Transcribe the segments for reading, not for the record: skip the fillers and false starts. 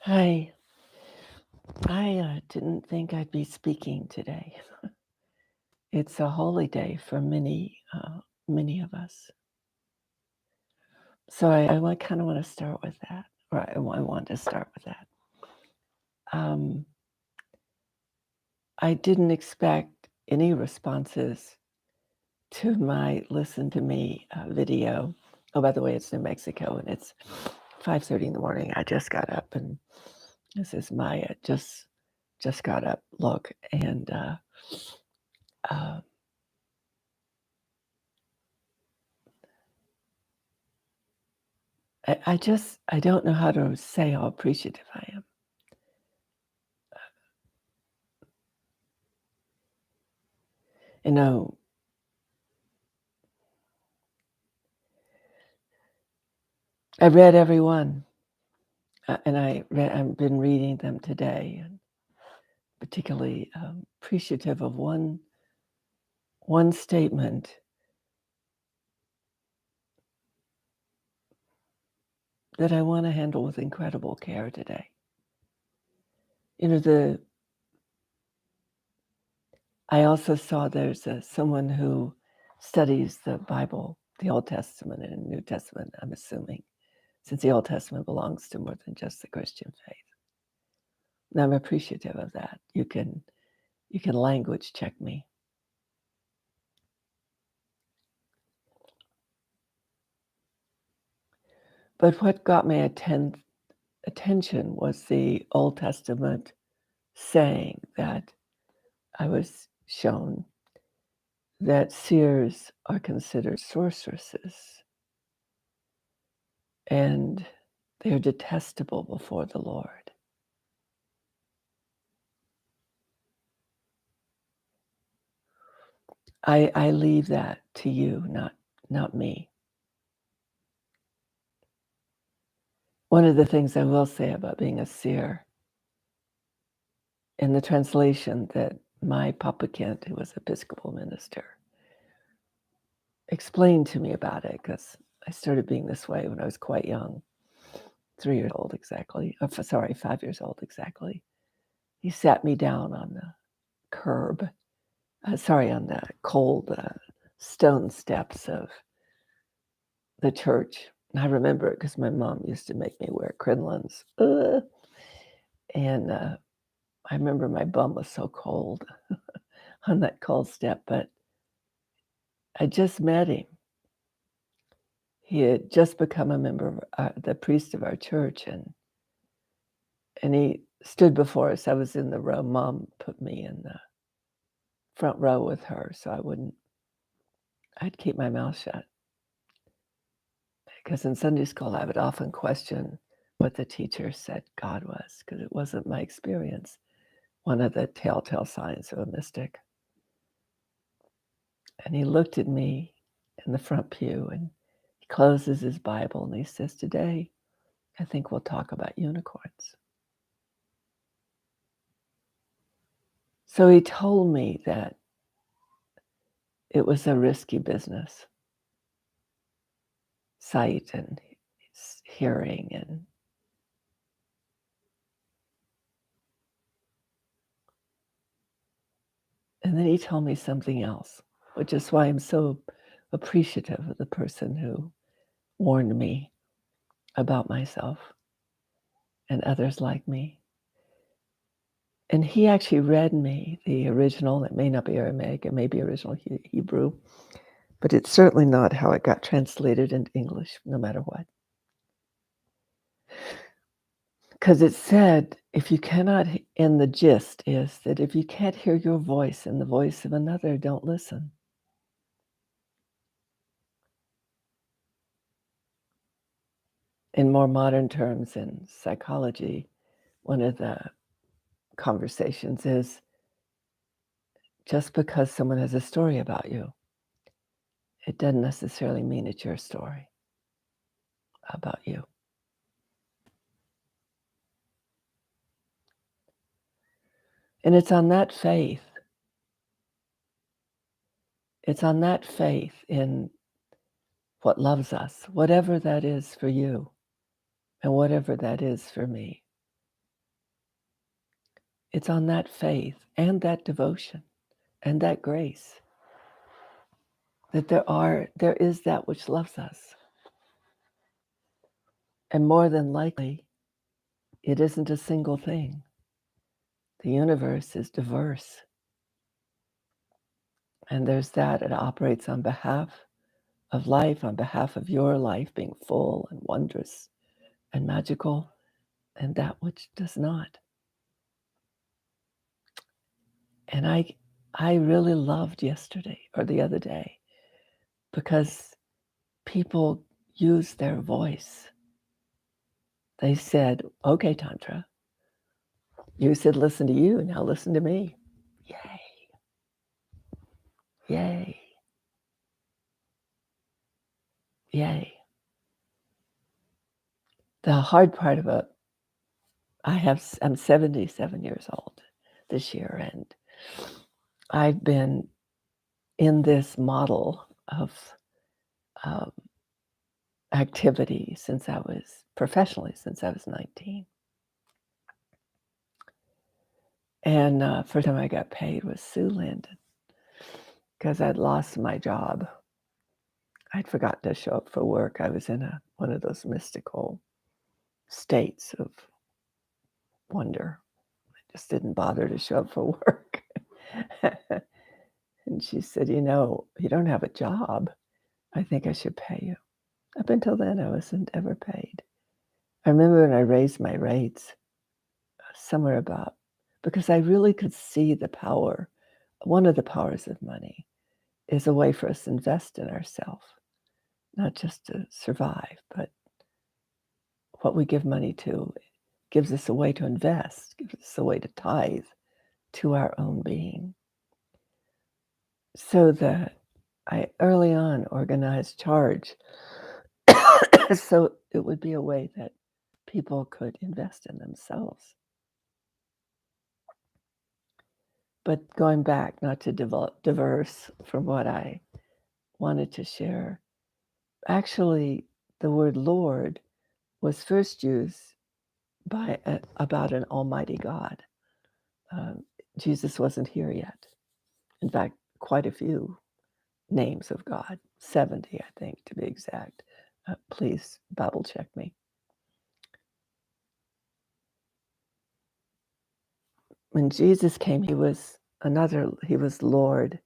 Hi. I didn't think I'd be speaking today. It's a holy day for many of us. So I kind of want to start with that, or I want to start with that. Um, I didn't expect any responses to my "Listen to Me" video. Oh, by the way, it's New Mexico, and it's 5:30 in the morning. I just got up, and this is my just got up look, and uh, I don't know how to say how appreciative I am. You know, I read every one, and I've been reading them today, and particularly appreciative of one statement that I want to handle with incredible care today. You know, I also saw there's someone who studies the Bible, the Old Testament and New Testament, I'm assuming, since the Old Testament belongs to more than just the Christian faith. And I'm appreciative of that. You can language check me. But what got my attention was the Old Testament saying that I was shown that seers are considered sorceresses and they're detestable before the Lord. I leave that to you, not me. One of the things I will say about being a seer, in the translation that my Papa Kent, who was Episcopal minister, explained to me about it, because I started being this way when I was quite young, 3 years old exactly. Sorry, 5 years old exactly. He sat me down on the curb, on the cold stone steps of the church. And I remember it because my mom used to make me wear crinolines. And I remember my bum was so cold on that cold step, but I just met him. He had just become a member of the priest of our church, and he stood before us. I was in the row. Mom put me in the front row with her, so I'd keep my mouth shut. Because in Sunday school, I would often question what the teacher said God was, because it wasn't my experience. One of the telltale signs of a mystic. And he looked at me in the front pew, and he closes his Bible, and he says, "Today, I think we'll talk about unicorns." So he told me that it was a risky business, sight and hearing, and then he told me something else, which is why I'm so appreciative of the person who warned me about myself and others like me. And he actually read me the original. It may not be Aramaic, it may be original Hebrew, but it's certainly not how it got translated into English, no matter what. Because it said, if you cannot, and the gist is that if you can't hear your voice and the voice of another, don't listen. In more modern terms, in psychology, one of the conversations is, just because someone has a story about you, it doesn't necessarily mean it's your story about you. And it's on that faith in what loves us, whatever that is for you and whatever that is for me, It's on that faith and that devotion and that grace that there is that which loves us. And more than likely, it isn't a single thing. The universe is diverse. And there's that. It operates on behalf of life, on behalf of your life being full and wondrous and magical, and that which does not. And I really loved yesterday or the other day because people used their voice. They said, okay, Tantra, you said listen to you, now listen to me. Yay. Yay. Yay. The hard part of it, I'm 77 years old this year, and I've been in this model of activity professionally since I was 19. And first time I got paid was Sue Landon because I'd lost my job. I'd forgotten to show up for work. I was in one of those mystical states of wonder. I just didn't bother to show up for work. And she said, you don't have a job. I think I should pay you. Up until then, I wasn't ever paid. I remember when I raised my rates somewhere because I really could see the power. One of the powers of money is a way for us to invest in ourselves, not just to survive, but what we give money to gives us a way to invest, gives us a way to tithe to our own being. So I early on organized charge so it would be a way that people could invest in themselves. But going back, not to diverse from what I wanted to share, actually, the word Lord was first used about an almighty God. Jesus wasn't here yet. In fact, quite a few names of God, 70, I think, to be exact. Please Bible check me. When Jesus came, he was Lord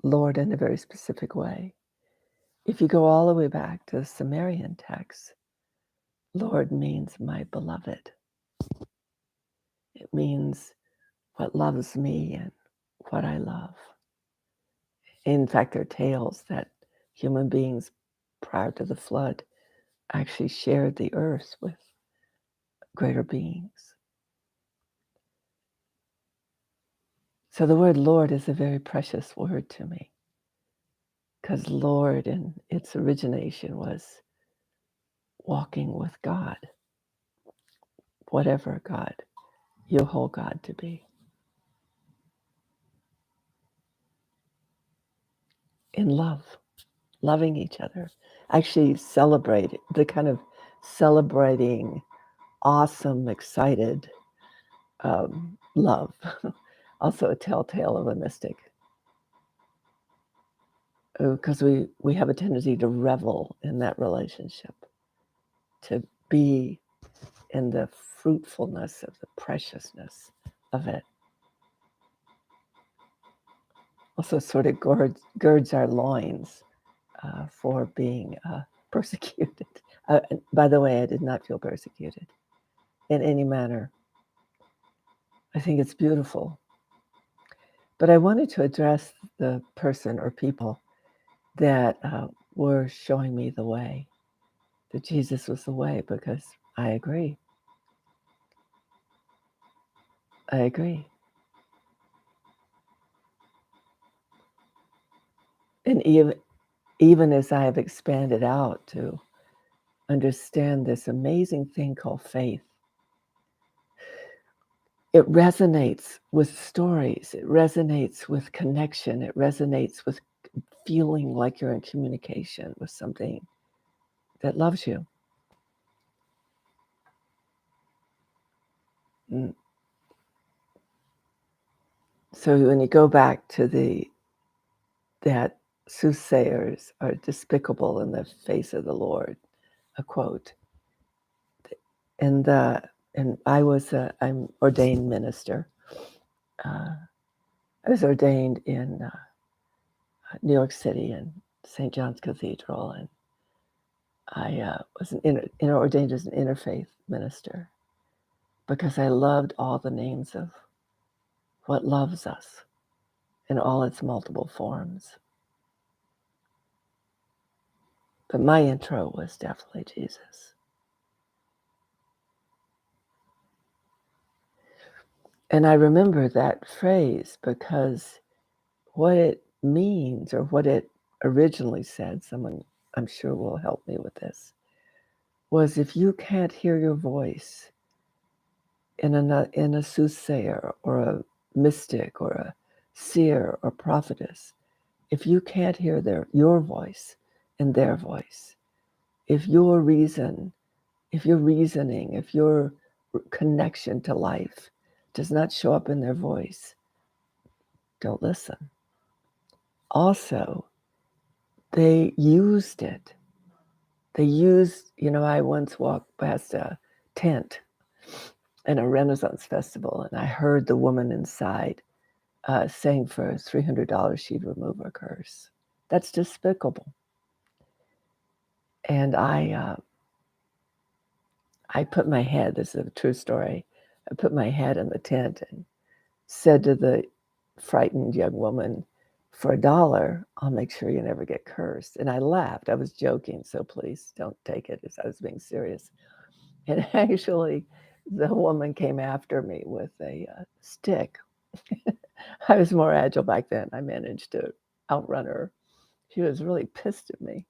in a very specific way. If you go all the way back to the Sumerian text, Lord means my beloved. It means what loves me and what I love. In fact, there are tales that human beings prior to the flood actually shared the earth with greater beings. So the word Lord is a very precious word to me because Lord in its origination was walking with God, whatever God you hold God to be. In love, loving each other, actually celebrating awesome, excited love. Also a telltale of a mystic. Because we have a tendency to revel in that relationship, to be in the fruitfulness of the preciousness of it. Also sort of girds our loins for being persecuted. By the way, I did not feel persecuted in any manner. I think it's beautiful. But I wanted to address the person or people that were showing me the way, that Jesus was the way, because I agree. I agree. And even as I have expanded out to understand this amazing thing called faith, it resonates with stories, it resonates with connection, it resonates with feeling like you're in communication with something that loves you. So when you go back to that soothsayers are despicable in the face of the Lord, a quote. And I'm ordained minister. Uh, I was ordained in New York City in St. John's Cathedral, and I was ordained as an interfaith minister because I loved all the names of what loves us in all its multiple forms. But my intro was definitely Jesus. And I remember that phrase because what it means, or what it originally said, someone I'm sure will help me with this, was if you can't hear your voice in a soothsayer or a mystic or a seer or prophetess, if you can't hear your voice and their voice, if your reasoning, if your connection to life does not show up in their voice, don't listen. Also, they used it. I once walked past a tent in a Renaissance festival, and I heard the woman inside saying for $300 she'd remove her curse. That's despicable. And I put my head, this is a true story, I put my head in the tent and said to the frightened young woman, for $1, I'll make sure you never get cursed. And I laughed. I was joking, so please don't take it as I was being serious. And actually, the woman came after me with a stick. I was more agile back then. I managed to outrun her. She was really pissed at me.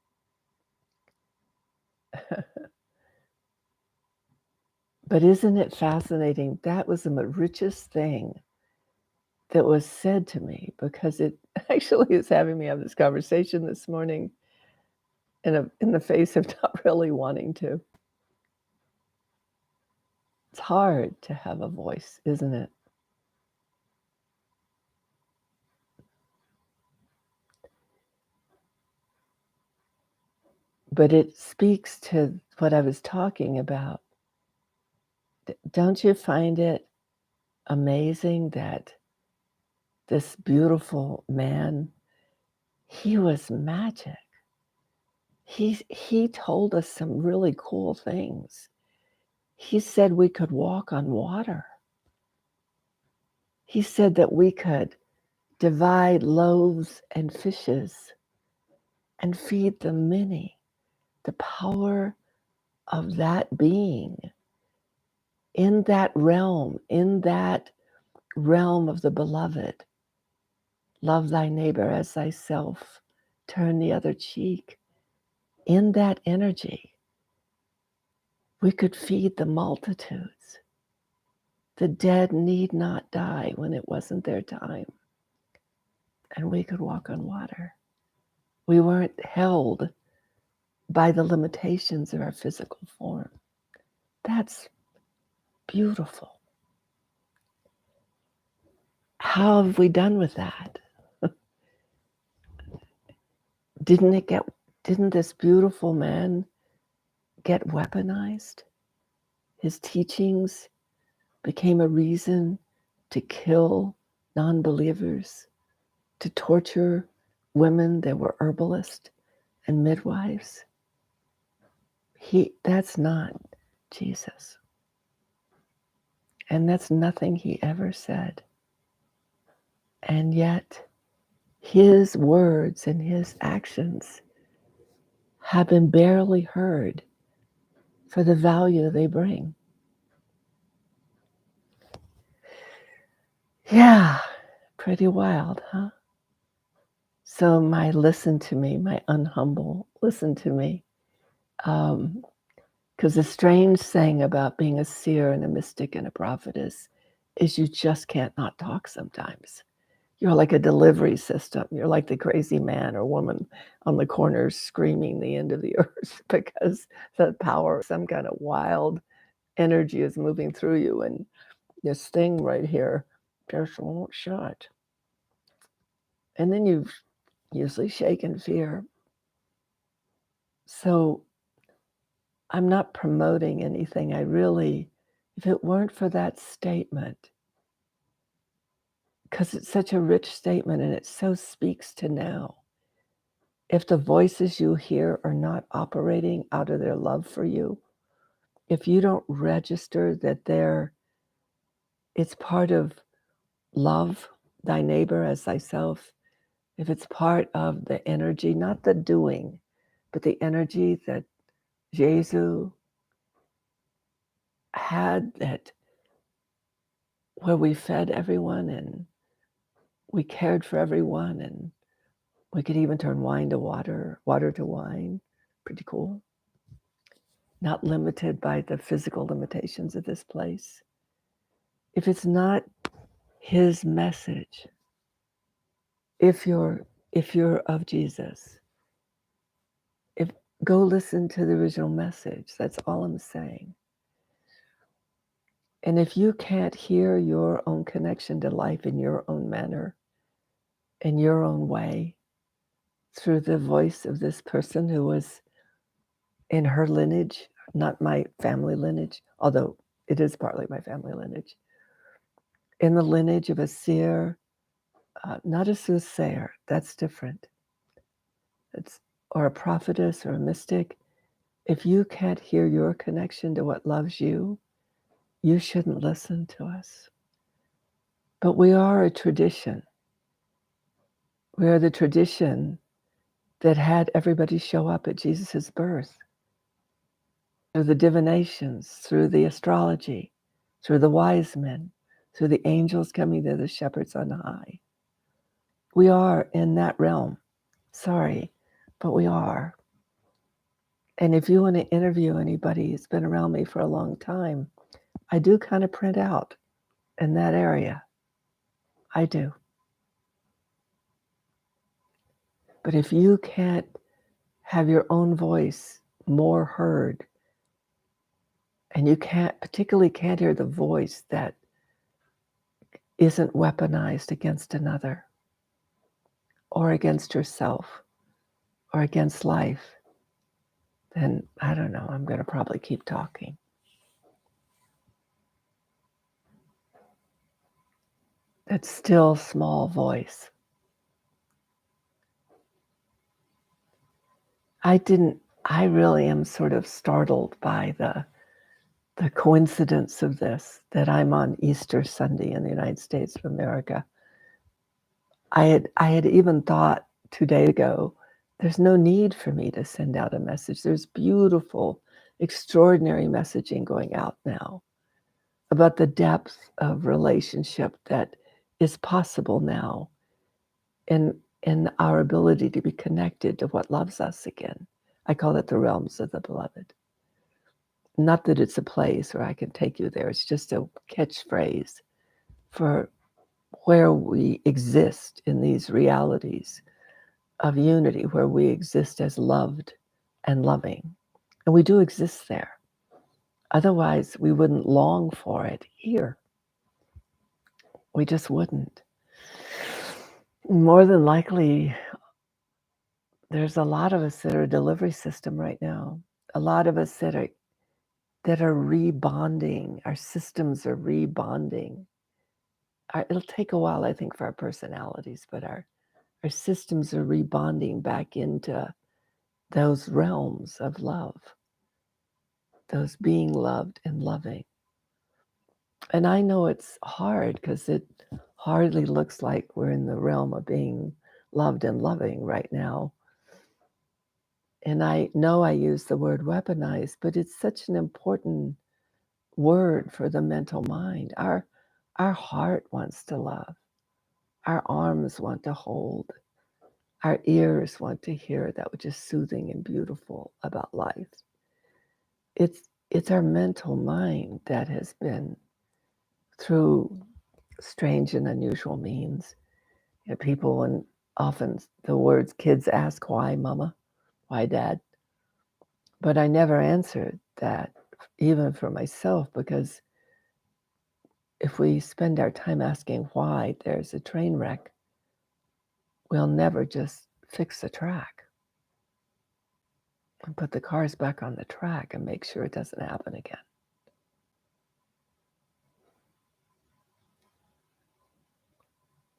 But isn't it fascinating? That was the richest thing that was said to me, because it actually is having me have this conversation this morning in the face of not really wanting to. It's hard to have a voice, isn't it? But it speaks to what I was talking about. Don't you find it amazing that this beautiful man, he was magic. He told us some really cool things. He said we could walk on water. He said that we could divide loaves and fishes and feed the many. The power of that being in that realm of the beloved. Love thy neighbor as thyself. Turn the other cheek. In that energy, we could feed the multitudes. The dead need not die when it wasn't their time. And we could walk on water. We weren't held by the limitations of our physical form. That's beautiful. How have we done with that? Didn't this beautiful man get weaponized? His teachings became a reason to kill non-believers, to torture women that were herbalists and midwives. That's not Jesus. And that's nothing he ever said. And yet, his words and his actions have been barely heard for the value they bring. Yeah, pretty wild, huh? So my listen to me, my unhumble listen to me. Because the strange thing about being a seer and a mystic and a prophetess is you just can't not talk sometimes. You're like a delivery system. You're like the crazy man or woman on the corner screaming the end of the earth because the power, some kind of wild energy is moving through you. And this thing right here just won't shut. And then you usually shake in fear. So I'm not promoting anything. If it weren't for that statement, because it's such a rich statement and it so speaks to now. If the voices you hear are not operating out of their love for you, if you don't register that it's part of love thy neighbor as thyself, if it's part of the energy, not the doing, but the energy that Jesus had, that where we fed everyone and we cared for everyone, and we could even turn wine to water, water to wine. Pretty cool. Not limited by the physical limitations of this place. If it's not his message, if you're of Jesus, go listen to the original message. That's all I'm saying. And if you can't hear your own connection to life in your own manner, in your own way, through the voice of this person who was in her lineage, not my family lineage, although it is partly my family lineage, in the lineage of a seer, not a soothsayer, that's different. Or a prophetess or a mystic. If you can't hear your connection to what loves you, you shouldn't listen to us. But we are a tradition. We are the tradition that had everybody show up at Jesus' birth, through the divinations, through the astrology, through the wise men, through the angels coming to the shepherds on high. We are in that realm. Sorry, but we are. And if you want to interview anybody who's been around me for a long time, I do kind of print out in that area. I do. But if you can't have your own voice more heard, and you particularly can't hear the voice that isn't weaponized against another, or against yourself, or against life, then I don't know, I'm going to probably keep talking. That still small voice. I really am sort of startled by the coincidence of this, that I'm on Easter Sunday in the United States of America. I had even thought 2 days ago, there's no need for me to send out a message. There's beautiful, extraordinary messaging going out now about the depth of relationship that is possible now in our ability to be connected to what loves us again. I call it the realms of the beloved. Not that it's a place where I can take you there. It's just a catchphrase for where we exist in these realities of unity, where we exist as loved and loving. And we do exist there. Otherwise, we wouldn't long for it here. We just wouldn't. More than likely, there's a lot of us that are a delivery system right now. A lot of us that are rebonding. Our systems are rebonding. It'll take a while, I think, for our personalities, but our systems are rebonding back into those realms of love, those being loved and loving. And I know it's hard because it hardly looks like we're in the realm of being loved and loving right now. And I know I use the word weaponized, but it's such an important word for the mental mind. Our heart wants to love. Our arms want to hold. Our ears want to hear that which is soothing and beautiful about life. It's our mental mind that has been, through strange and unusual means, people, and often the words, kids ask, why mama, why dad? But I never answered that, even for myself, because if we spend our time asking why, there's a train wreck. we'll never just fix the track and put the cars back on the track and make sure it doesn't happen again.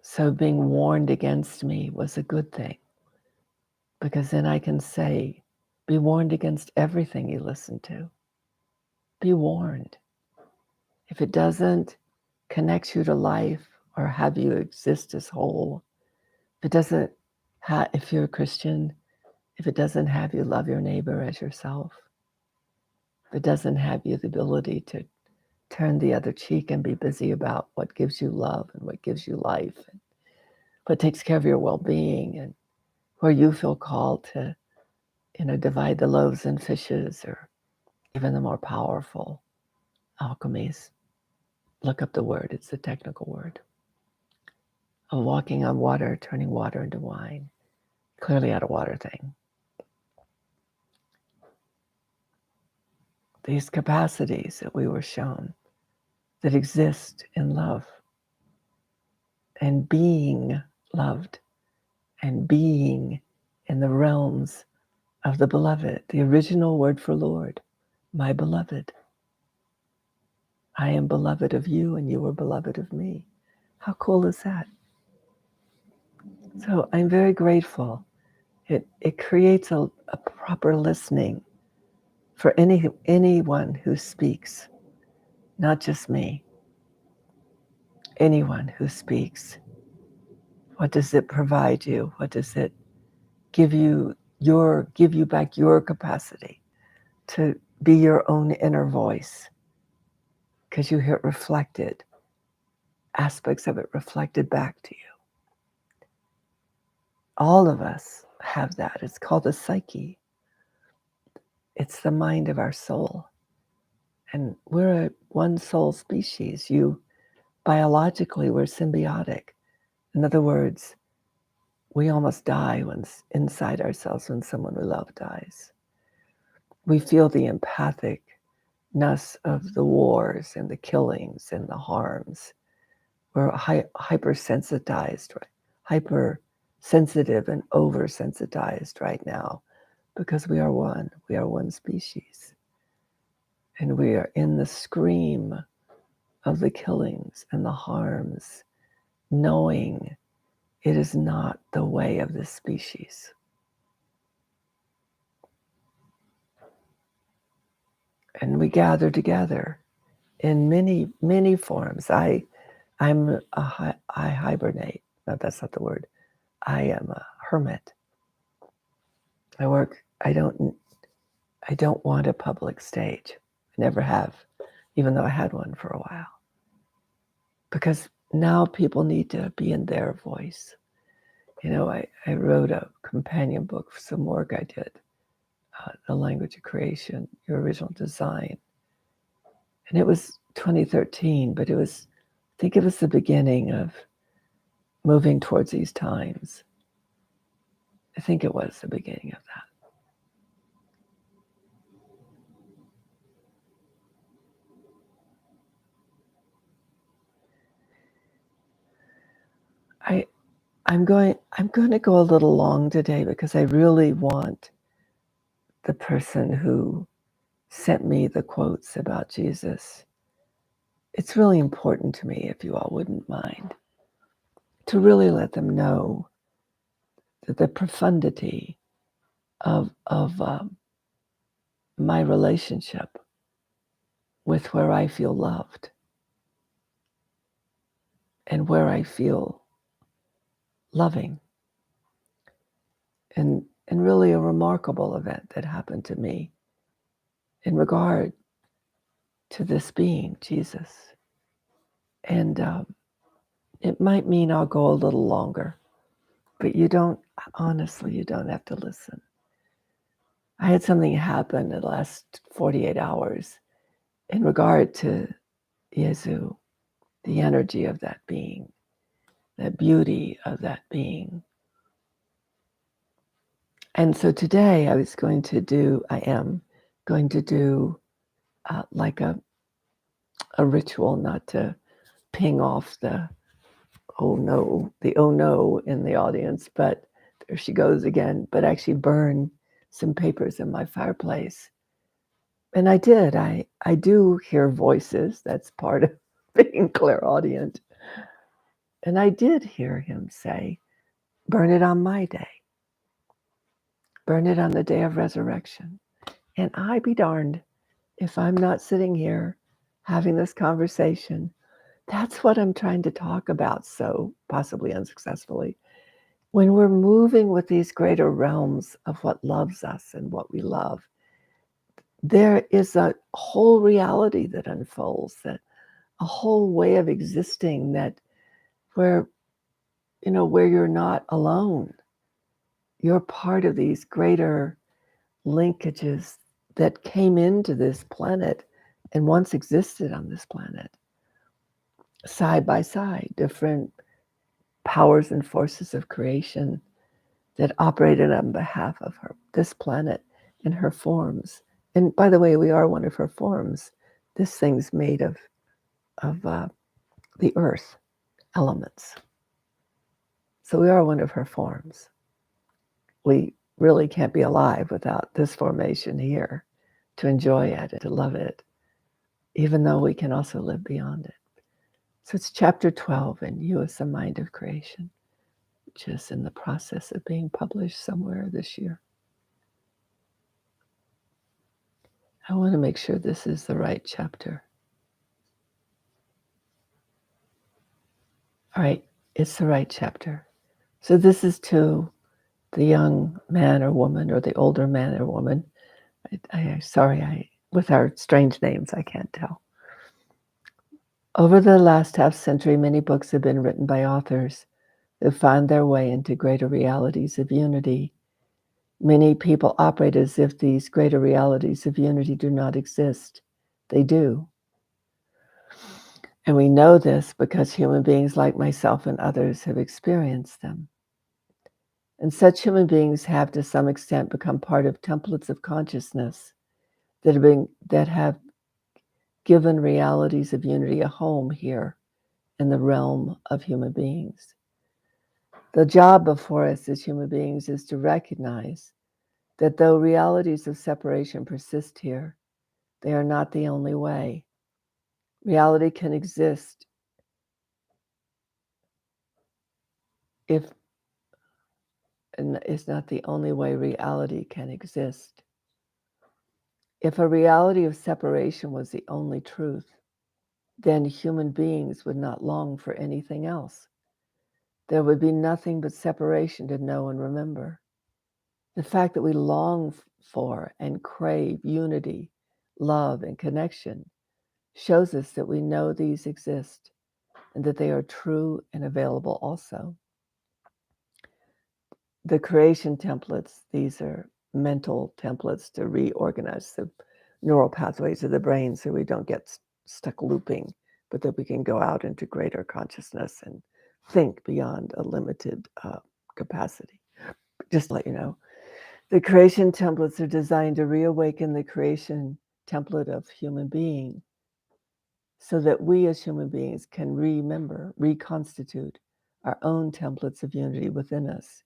So being warned against me was a good thing, because then I can say, be warned against everything you listen to. Be warned. If it doesn't connect you to life or have you exist as whole, if it doesn't if you're a Christian, if it doesn't have you love your neighbor as yourself, if it doesn't have you the ability to turn the other cheek and be busy about what gives you love and what gives you life, and what takes care of your well-being, and where you feel called to, divide the loaves and fishes, or even the more powerful alchemies. Look up the word, it's the technical word. Of walking on water, turning water into wine. Clearly not a water thing. These capacities that we were shown that exist in love and being loved and being in the realms of the beloved, the original word for Lord, my beloved. I am beloved of you and you are beloved of me. How cool is that? So I'm very grateful. It creates a proper listening for anyone who speaks, not just me. Anyone who speaks. What does it provide you? What does it give you back your capacity to be your own inner voice? Because you hear it reflected, aspects of it reflected back to you. All of us have that. It's called the psyche. It's the mind of our soul. And we're a one soul species. Biologically, we're symbiotic. In other words, we almost die inside ourselves when someone we love dies. We feel the empathicness of the wars and the killings and the harms. We're hypersensitized, right? Hypersensitive and oversensitized right now, because we are one. We are one species. And we are in the scream of the killings and the harms, knowing it is not the way of this species. And we gather together in many, many forms. I hibernate. No, that's not the word. I am a hermit. I don't want a public stage. I never have, even though I had one for a while. Because now people need to be in their voice. I wrote a companion book for some work I did, The Language of Creation, Your Original Design. And it was 2013, but I think it was the beginning of moving towards these times. I think it was the beginning of that. I'm going to go a little long today, because I really want the person who sent me the quotes about Jesus. It's really important to me, if you all wouldn't mind, to really let them know that the profundity of my relationship with where I feel loved and where I feel loving. And really a remarkable event that happened to me in regard to this being, Jesus. And it might mean I'll go a little longer, but you don't have to listen. I had something happen in the last 48 hours in regard to Yesu, the energy of that being, the beauty of that being. And so today I am going to do like a ritual, not to ping off the oh no, the oh no in the audience, but there she goes again, but actually burn some papers in my fireplace. And I did. I do hear voices. That's part of being clairaudient. And I did hear him say, burn it on my day. Burn it on the day of resurrection. And I be darned if I'm not sitting here having this conversation. That's what I'm trying to talk about, so possibly unsuccessfully. When we're moving with these greater realms of what loves us and what we love, there is a whole reality that unfolds, that a whole way of existing that where, where you're not alone. You're part of these greater linkages that came into this planet and once existed on this planet, side by side, different powers and forces of creation that operated on behalf of this planet in her forms. And by the way, we are one of her forms. This thing's made of the earth elements. So we are one of her forms. We really can't be alive without this formation here to enjoy it and to love it, even though we can also live beyond it. So it's chapter 12 in You as the Mind of Creation, which is in the process of being published somewhere this year. I want to make sure this is the right chapter. All right, it's the right chapter. So this is to the young man or woman, or the older man or woman. With our strange names, I can't tell. Over the last half century, many books have been written by authors who found their way into greater realities of unity. Many people operate as if these greater realities of unity do not exist. They do. And we know this because human beings like myself and others have experienced them. And such human beings have to some extent become part of templates of consciousness that have given realities of unity a home here in the realm of human beings. The job before us as human beings is to recognize that though realities of separation persist here, they are not the only way. Reality can exist and it's not the only way reality can exist. If a reality of separation was the only truth, then human beings would not long for anything else. There would be nothing but separation to know and remember. The fact that we long for and crave unity, love, and connection shows us that we know these exist and that they are true and available also. The creation templates, these are mental templates to reorganize the neural pathways of the brain so we don't get stuck looping, but that we can go out into greater consciousness and think beyond a limited capacity. Just to let you know, the creation templates are designed to reawaken the creation template of human being so that we as human beings can remember, reconstitute our own templates of unity within us,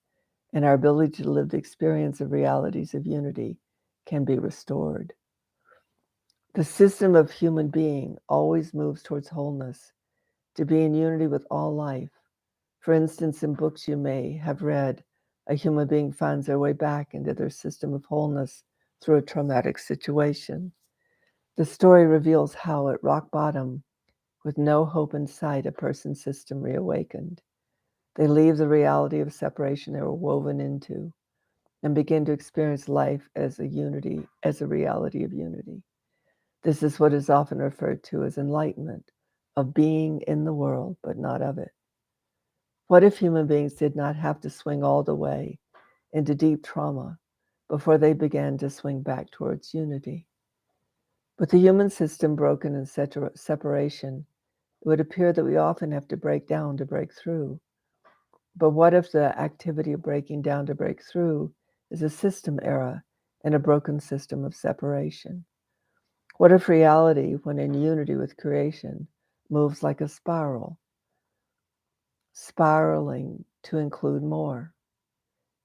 and our ability to live the experience of realities of unity can be restored. The system of human being always moves towards wholeness, to be in unity with all life. For instance, in books you may have read, a human being finds their way back into their system of wholeness through a traumatic situation. The story reveals how at rock bottom, with no hope in sight, a person's system reawakened. They leave the reality of separation they were woven into and begin to experience life as a reality of unity. This is what is often referred to as enlightenment, of being in the world, but not of it. What if human beings did not have to swing all the way into deep trauma before they began to swing back towards unity? With the human system broken in separation, it would appear that we often have to break down to break through. But what if the activity of breaking down to break through is a system error in a broken system of separation? What if reality, when in unity with creation, moves like a spiral? spiraling to include more.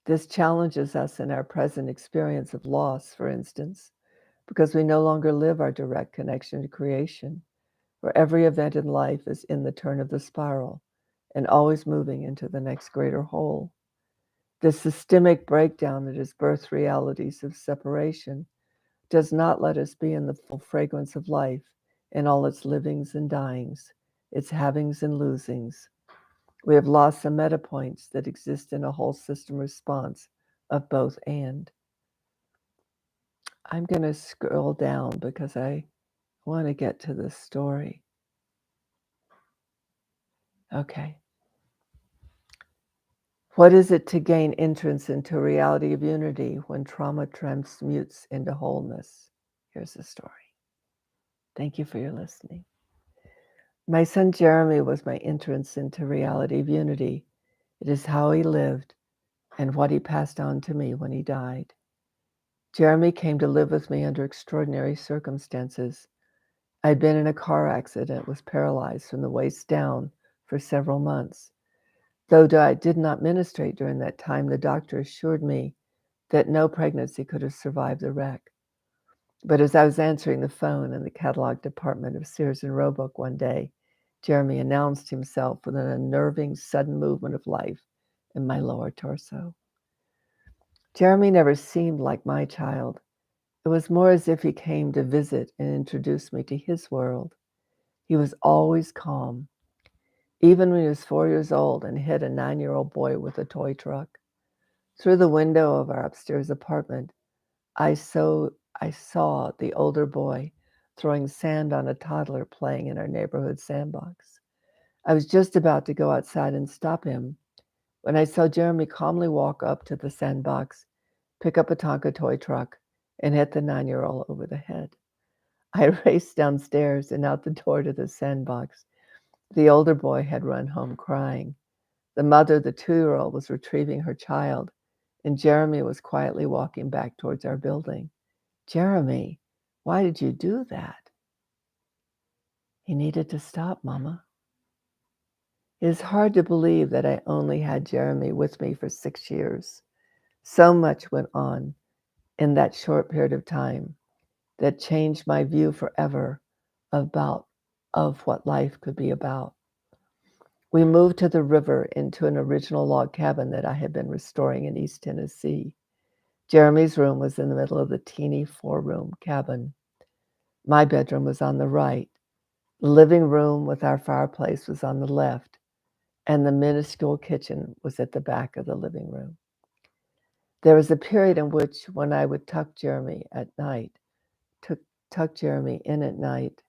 This challenges us in our present experience of loss, for instance, because we no longer live our direct connection to creation, where every event in life is in the turn of the spiral and always moving into the next greater whole. The systemic breakdown that is birth realities of separation does not let us be in the full fragrance of life in all its livings and dyings, its havings and losings. We have lost the meta points that exist in a whole system response of both and. I'm going to scroll down because I want to get to this story. Okay. What is it to gain entrance into a reality of unity when trauma transmutes into wholeness? Here's the story. Thank you for your listening. My son Jeremy was my entrance into reality of unity. It is how he lived and what he passed on to me when he died. Jeremy came to live with me under extraordinary circumstances. I'd been in a car accident, was paralyzed from the waist down for several months. Though I did not ministrate during that time, the doctor assured me that no pregnancy could have survived the wreck. But as I was answering the phone in the catalog department of Sears and Roebuck one day, Jeremy announced himself with an unnerving, sudden movement of life in my lower torso. Jeremy never seemed like my child. It was more as if he came to visit and introduce me to his world. He was always calm, even when he was 4 years old and hit a 9-year-old boy with a toy truck. Through the window of our upstairs apartment, I saw the older boy throwing sand on a toddler playing in our neighborhood sandbox. I was just about to go outside and stop him when I saw Jeremy calmly walk up to the sandbox, pick up a Tonka toy truck, and hit the 9-year-old over the head. I raced downstairs and out the door to the sandbox. The older boy had run home crying. The mother, the 2-year-old, was retrieving her child, and Jeremy was quietly walking back towards our building. Jeremy, why did you do that? He needed to stop, Mama. It is hard to believe that I only had Jeremy with me for 6 years. So much went on in that short period of time that changed my view forever of what life could be about. We moved to the river into an original log cabin that I had been restoring in East Tennessee. Jeremy's room was in the middle of the teeny 4-room cabin. My bedroom was on the right. The living room with our fireplace was on the left, and the minuscule kitchen was at the back of the living room. There was a period in which, when I would tuck Jeremy in at night,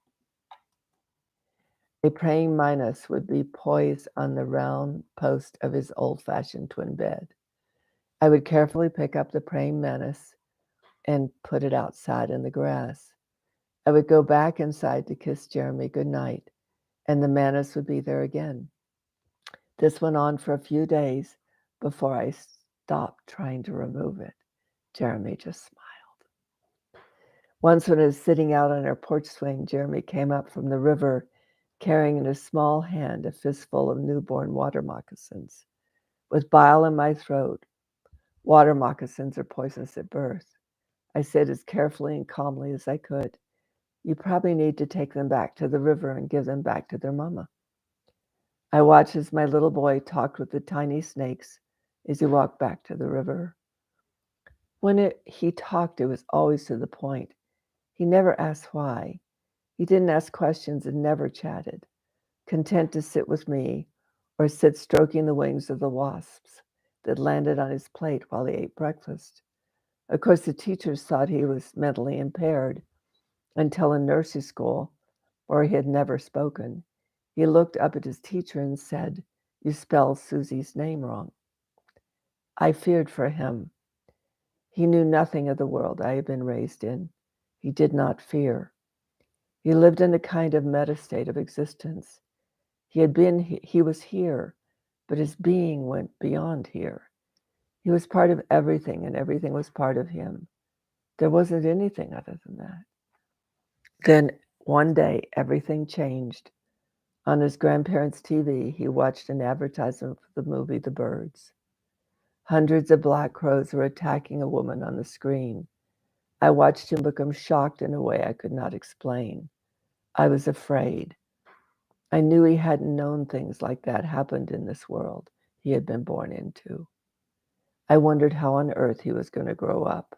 a praying Minos would be poised on the round post of his old-fashioned twin bed. I would carefully pick up the praying mantis and put it outside in the grass. I would go back inside to kiss Jeremy goodnight, and the mantis would be there again. This went on for a few days before I stopped trying to remove it. Jeremy just smiled. Once when I was sitting out on our porch swing, Jeremy came up from the river carrying in his small hand a fistful of newborn water moccasins. With bile in my throat, water moccasins are poisonous at birth. I said as carefully and calmly as I could, "You probably need to take them back to the river and give them back to their mama." I watched as my little boy talked with the tiny snakes as he walked back to the river. When he talked, it was always to the point. He never asked why. He didn't ask questions and never chatted, content to sit with me or sit stroking the wings of the wasps that landed on his plate while he ate breakfast. Of course, the teachers thought he was mentally impaired until in nursery school, where he had never spoken, he looked up at his teacher and said, "You spelled Susie's name wrong." I feared for him. He knew nothing of the world I had been raised in. He did not fear. He lived in a kind of meta state of existence. He was here, but his being went beyond here. He was part of everything, and everything was part of him. There wasn't anything other than that. Then one day, everything changed. On his grandparents' TV, he watched an advertisement for the movie The Birds. Hundreds of black crows were attacking a woman on the screen. I watched him become shocked in a way I could not explain. I was afraid. I knew he hadn't known things like that happened in this world he had been born into. I wondered how on earth he was going to grow up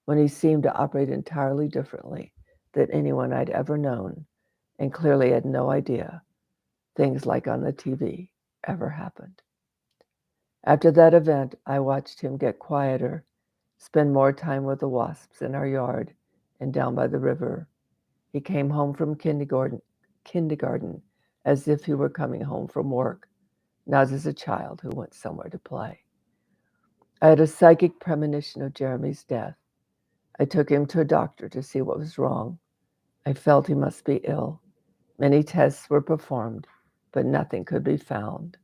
when he seemed to operate entirely differently than anyone I'd ever known, and clearly had no idea things like on the TV ever happened. After that event, I watched him get quieter, spend more time with the wasps in our yard and down by the river. He came home from kindergarten as if he were coming home from work, not as a child who went somewhere to play. I had a psychic premonition of Jeremy's death. I took him to a doctor to see what was wrong. I felt he must be ill. Many tests were performed, but nothing could be found.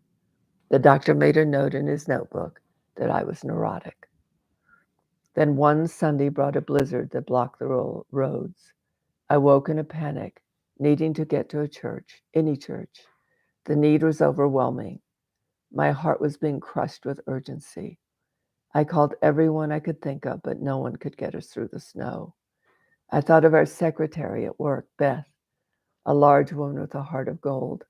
The doctor made a note in his notebook that I was neurotic. Then one Sunday brought a blizzard that blocked the roads. I woke in a panic, needing to get to a church, any church. The need was overwhelming. My heart was being crushed with urgency. I called everyone I could think of, but no one could get us through the snow. I thought of our secretary at work, Beth, a large woman with a heart of gold.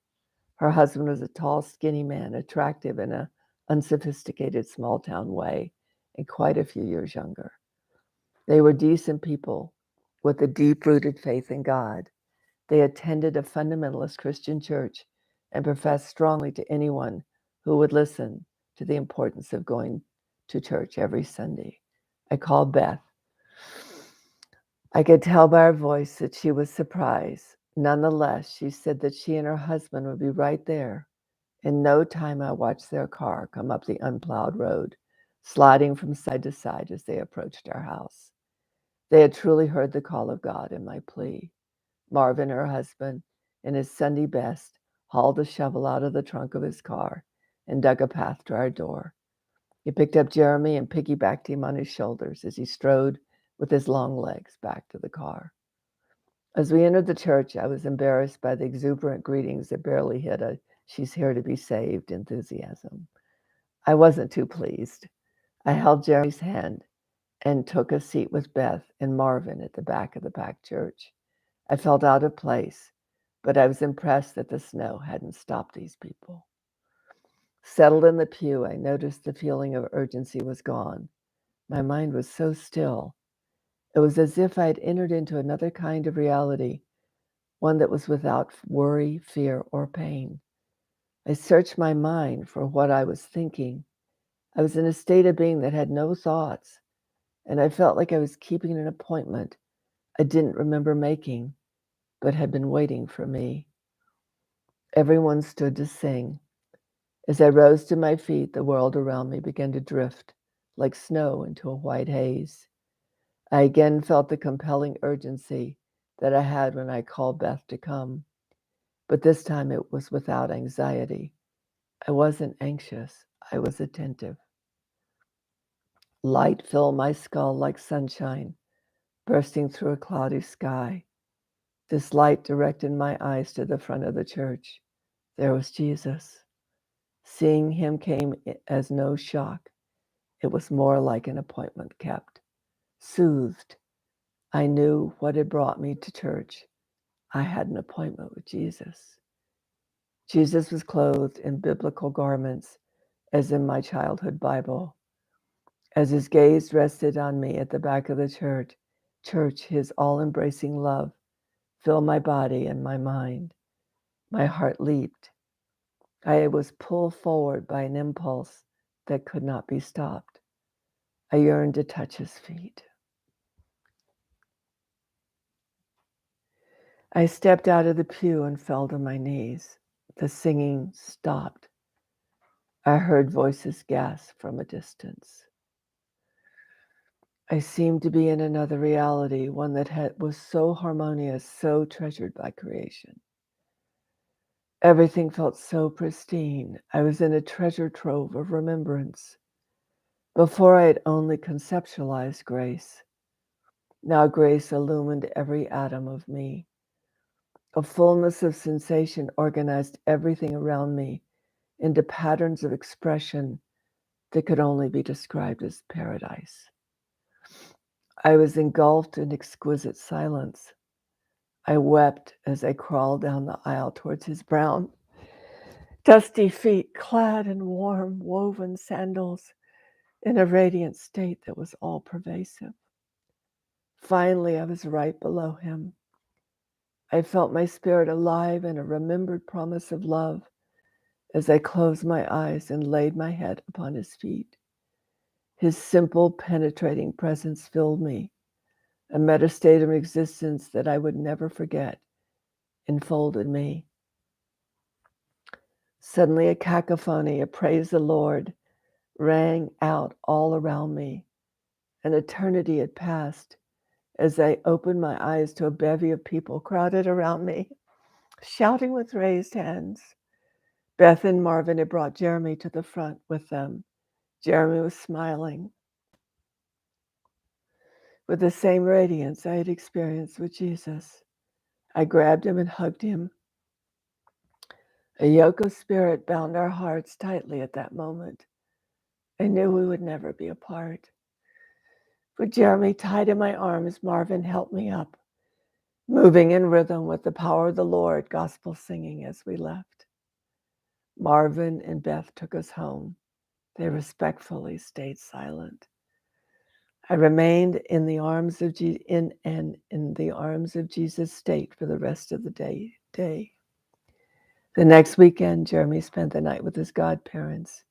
Her husband was a tall, skinny man, attractive in an unsophisticated small-town way, and quite a few years younger. They were decent people with a deep-rooted faith in God. They attended a fundamentalist Christian church and professed strongly to anyone who would listen to the importance of going to church every Sunday. I called Beth. I could tell by her voice that she was surprised. Nonetheless, she said that she and her husband would be right there. In no time, I watched their car come up the unplowed road, sliding from side to side as they approached our house. They had truly heard the call of God in my plea. Marvin, her husband, in his Sunday best, hauled a shovel out of the trunk of his car and dug a path to our door. He picked up Jeremy and piggybacked him on his shoulders as he strode with his long legs back to the car. As we entered the church, I was embarrassed by the exuberant greetings that barely hid a "she's here to be saved" enthusiasm. I wasn't too pleased. I held Jeremy's hand and took a seat with Beth and Marvin at the back of the packed church. I felt out of place, but I was impressed that the snow hadn't stopped these people. Settled in the pew, I noticed the feeling of urgency was gone. My mind was so still. It was as if I had entered into another kind of reality, one that was without worry, fear, or pain. I searched my mind for what I was thinking. I was in a state of being that had no thoughts, and I felt like I was keeping an appointment I didn't remember making, but had been waiting for me. Everyone stood to sing. As I rose to my feet, the world around me began to drift like snow into a white haze. I again felt the compelling urgency that I had when I called Beth to come, but this time it was without anxiety. I wasn't anxious, I was attentive. Light filled my skull like sunshine, bursting through a cloudy sky. This light directed my eyes to the front of the church. There was Jesus. Seeing him came as no shock. It was more like an appointment kept. Soothed, I knew what had brought me to church. I had an appointment with Jesus. Jesus was clothed in biblical garments, as in my childhood Bible. As his gaze rested on me at the back of the church, his all-embracing love filled my body and my mind. My heart leaped. I was pulled forward by an impulse that could not be stopped. I yearned to touch his feet. I stepped out of the pew and fell to my knees. The singing stopped. I heard voices gasp from a distance. I seemed to be in another reality, one that was so harmonious, so treasured by creation. Everything felt so pristine. I was in a treasure trove of remembrance. Before I had only conceptualized grace. Now grace illumined every atom of me. A fullness of sensation organized everything around me into patterns of expression that could only be described as paradise. I was engulfed in exquisite silence. I wept as I crawled down the aisle towards his brown, dusty feet clad in warm, woven sandals in a radiant state that was all pervasive. Finally, I was right below him. I felt my spirit alive in a remembered promise of love as I closed my eyes and laid my head upon his feet. His simple, penetrating presence filled me. A meditative existence that I would never forget enfolded me. Suddenly, a cacophony of praise the Lord rang out all around me. An eternity had passed as I opened my eyes to a bevy of people crowded around me, shouting with raised hands. Beth and Marvin had brought Jeremy to the front with them. Jeremy was smiling with the same radiance I had experienced with Jesus. I grabbed him and hugged him. A yoke of spirit bound our hearts tightly at that moment. I knew we would never be apart. With Jeremy tied in my arms, Marvin helped me up, moving in rhythm with the power of the Lord, gospel singing as we left. Marvin and Beth took us home. They respectfully stayed silent. I remained in the arms of in the arms of Jesus state for the rest of the day. The next weekend, Jeremy spent the night with his godparents.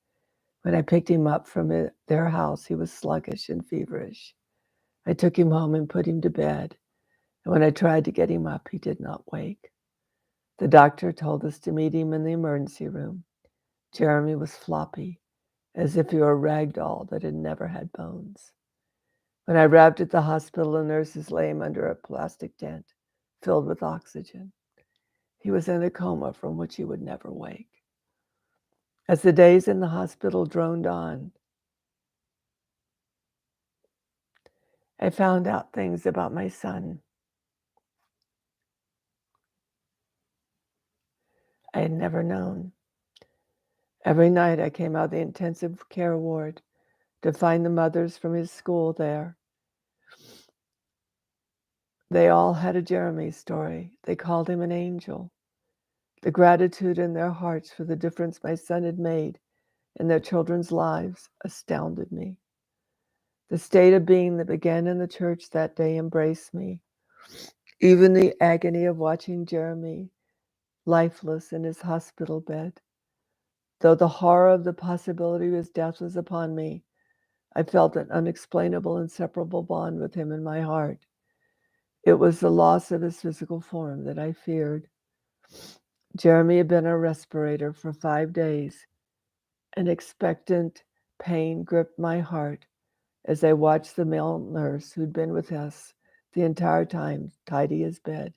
When I picked him up from their house, he was sluggish and feverish. I took him home and put him to bed, and when I tried to get him up, he did not wake. The doctor told us to meet him in the emergency room. Jeremy was floppy, as if he were a rag doll that had never had bones. When I arrived at the hospital, the nurses lay him under a plastic tent filled with oxygen. He was in a coma from which he would never wake. As the days in the hospital droned on, I found out things about my son I had never known. Every night I came out of the intensive care ward to find the mothers from his school there. They all had a Jeremy story. They called him an angel. The gratitude in their hearts for the difference my son had made in their children's lives astounded me. The state of being that began in the church that day embraced me. Even the agony of watching Jeremy lifeless in his hospital bed. Though the horror of the possibility of his death was upon me, I felt an unexplainable, inseparable bond with him in my heart. It was the loss of his physical form that I feared. Jeremy had been on a respirator for 5 days. An expectant pain gripped my heart as I watched the male nurse who'd been with us the entire time tidy his bed.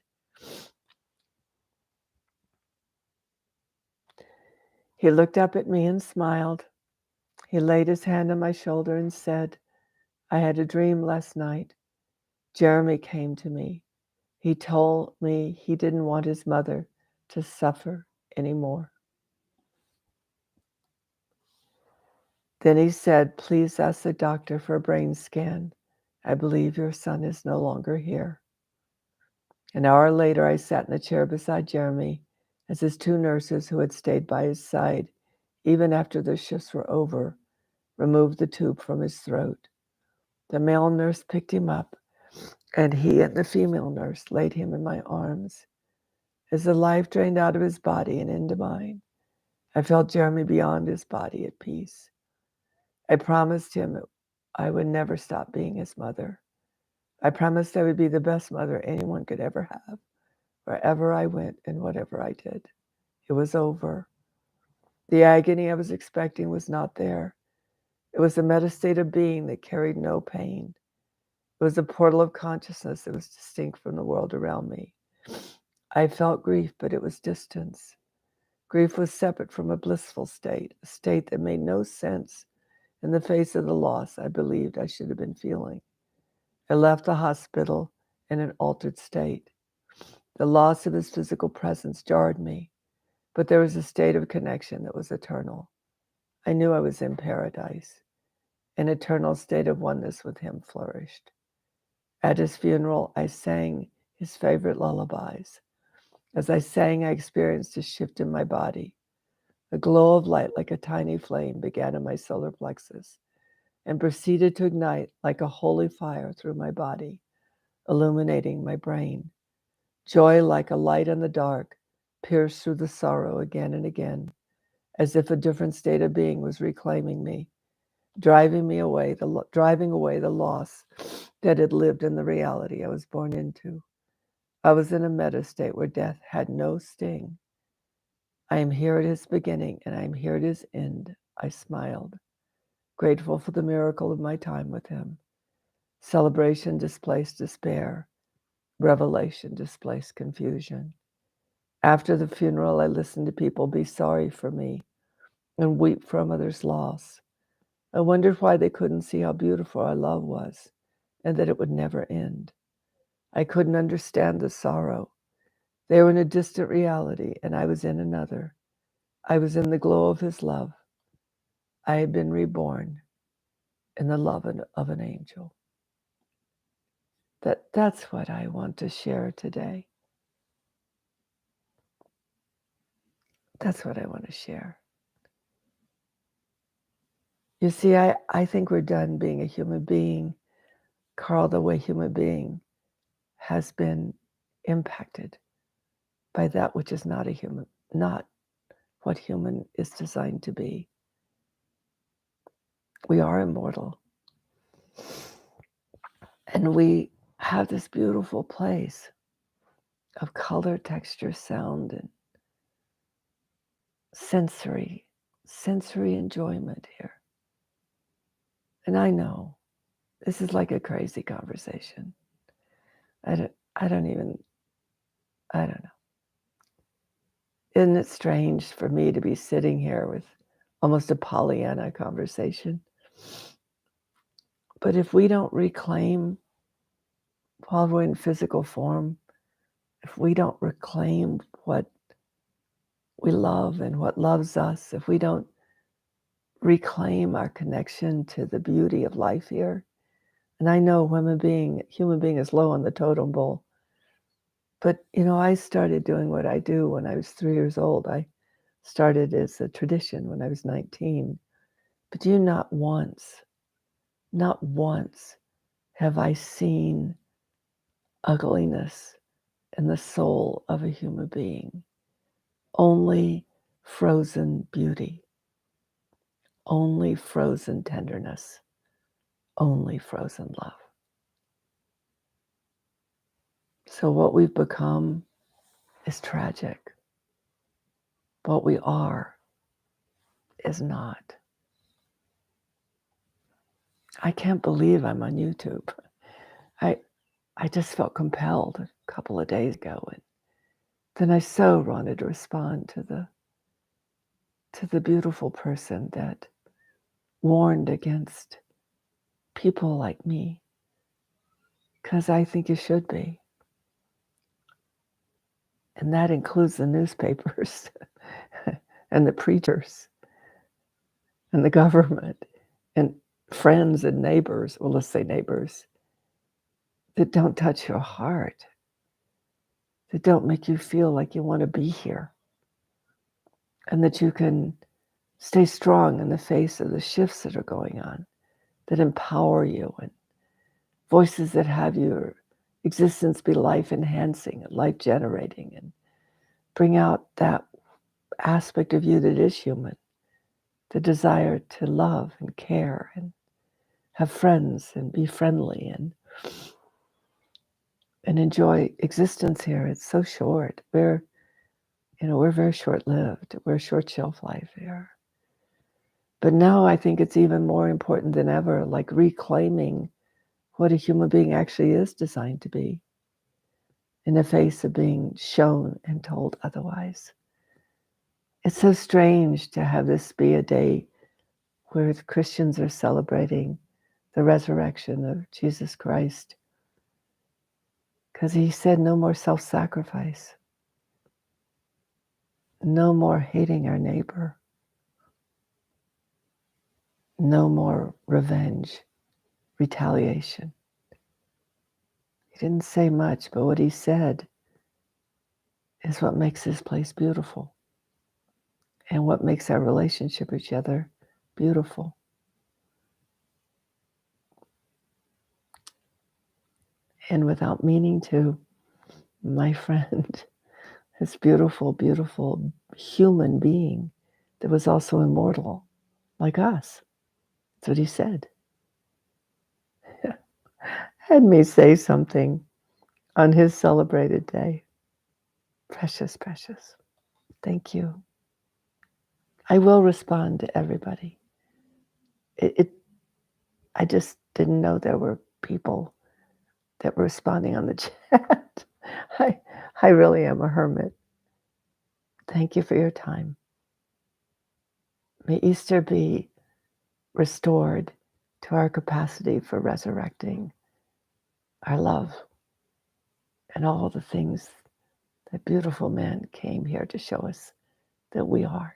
He looked up at me and smiled. He laid his hand on my shoulder and said, "I had a dream last night. Jeremy came to me. He told me he didn't want his mother to suffer anymore." Then he said, "Please ask the doctor for a brain scan. I believe your son is no longer here." An hour later, I sat in the chair beside Jeremy as his 2 nurses, who had stayed by his side even after their shifts were over, removed the tube from his throat. The male nurse picked him up, and he and the female nurse laid him in my arms. As the life drained out of his body and into mine, I felt Jeremy beyond his body at peace. I promised him I would never stop being his mother. I promised I would be the best mother anyone could ever have, wherever I went and whatever I did. It was over. The agony I was expecting was not there. It was a meditative being that carried no pain. It was a portal of consciousness that was distinct from the world around me. I felt grief, but it was distance. Grief was separate from a blissful state, a state that made no sense in the face of the loss I believed I should have been feeling. I left the hospital in an altered state. The loss of his physical presence jarred me, but there was a state of connection that was eternal. I knew I was in paradise. An eternal state of oneness with him flourished. At his funeral, I sang his favorite lullabies. As I sang, I experienced a shift in my body. A glow of light like a tiny flame began in my solar plexus and proceeded to ignite like a holy fire through my body, illuminating my brain. Joy like a light in the dark pierced through the sorrow again and again, as if a different state of being was reclaiming me, driving away the loss that had lived in the reality I was born into. I was in a meta state where death had no sting. I am here at his beginning and I am here at his end. I smiled, grateful for the miracle of my time with him. Celebration displaced despair. Revelation displaced confusion. After the funeral, I listened to people be sorry for me and weep from others' loss. I wondered why they couldn't see how beautiful our love was and that it would never end. I couldn't understand the sorrow. They were in a distant reality and I was in another. I was in the glow of his love. I had been reborn in the love of an angel. That's what I want to share today. That's what I want to share. You see, I think we're done being a human being. Carl, the way human being has been impacted by that which is not what human is designed to be. We are immortal. And we have this beautiful place of color, texture, sound, and sensory enjoyment here. And I know this is like a crazy conversation. I don't know. Isn't it strange for me to be sitting here with almost a Pollyanna conversation? But if we don't reclaim, while we're in physical form, if we don't reclaim what we love and what loves us, if we don't reclaim our connection to the beauty of life here, and I know human being is low on the totem pole, but I started doing what I do when I was 3 years old. I started as a tradition when I was 19. But not once have I seen ugliness in the soul of a human being. Only frozen beauty, only frozen tenderness, only frozen love. So what we've become is tragic. What we are is not. I can't believe I'm on YouTube. I just felt compelled a couple of days ago, and then I so wanted to respond to the beautiful person that warned against people like me, because I think you should be. And that includes the newspapers and the preachers and the government and friends and neighbors, well, let's say neighbors, that don't touch your heart, that don't make you feel like you want to be here, and that you can stay strong in the face of the shifts that are going on, that empower you, and voices that have your existence be life-enhancing and life-generating, and bring out that aspect of you that is human, the desire to love and care and have friends and be friendly and enjoy existence here. It's so short. We're very short-lived. We're short shelf life here. But now I think it's even more important than ever, like reclaiming what a human being actually is designed to be in the face of being shown and told otherwise. It's so strange to have this be a day where Christians are celebrating the resurrection of Jesus Christ. Because he said no more self-sacrifice, no more hating our neighbor, no more revenge, retaliation. He didn't say much, but what he said is what makes this place beautiful and what makes our relationship with each other beautiful. And without meaning to, my friend, this beautiful, beautiful human being that was also immortal, like us. That's what he said. Had me say something on his celebrated day. Precious, precious. Thank you. I will respond to everybody. It I just didn't know there were people that were responding on the chat. I, I really am a hermit. Thank you for your time. May Easter be restored to our capacity for resurrecting our love and all the things that beautiful man came here to show us that we are.